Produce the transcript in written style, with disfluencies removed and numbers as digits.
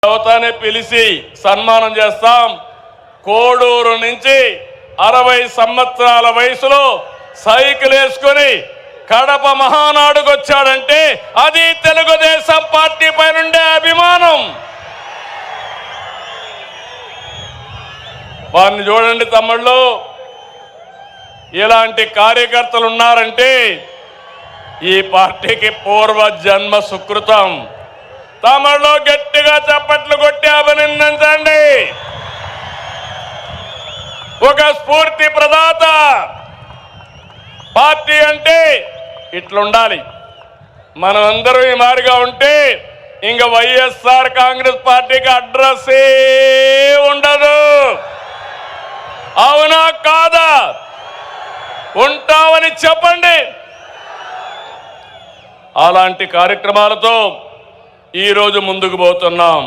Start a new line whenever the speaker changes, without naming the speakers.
యువతని పిలిచి సన్మానం చేస్తాం. కోడూరు నుంచి 60 సంవత్సరాల వయసులో సైకిల్ వేసుకుని కడప మహానాడుకు వచ్చాడంటే అది తెలుగుదేశం పార్టీ పైన ఉండే అభిమానం. వారిని చూడండి తమ్ముళ్ళు, ఇలాంటి కార్యకర్తలు ఉన్నారంటే ఈ పార్టీకి పూర్వ జన్మ సుకృతం. తమలో గట్టిగా చప్పట్లు కొట్టి అభినందించండి. ఒక స్ఫూర్తి ప్రదాత పార్టీ అంటే ఇట్లుండాలి. మనం అందరం ఈ మారిగా ఉంటే ఇంక వైఎస్ఆర్ కాంగ్రెస్ పార్టీకి అడ్రస్సే ఉండదు. అవునా కాదా? ఉంటామని చెప్పండి. అలాంటి కార్యక్రమాలతో ఈరోజు ముందుకు పోతున్నాం.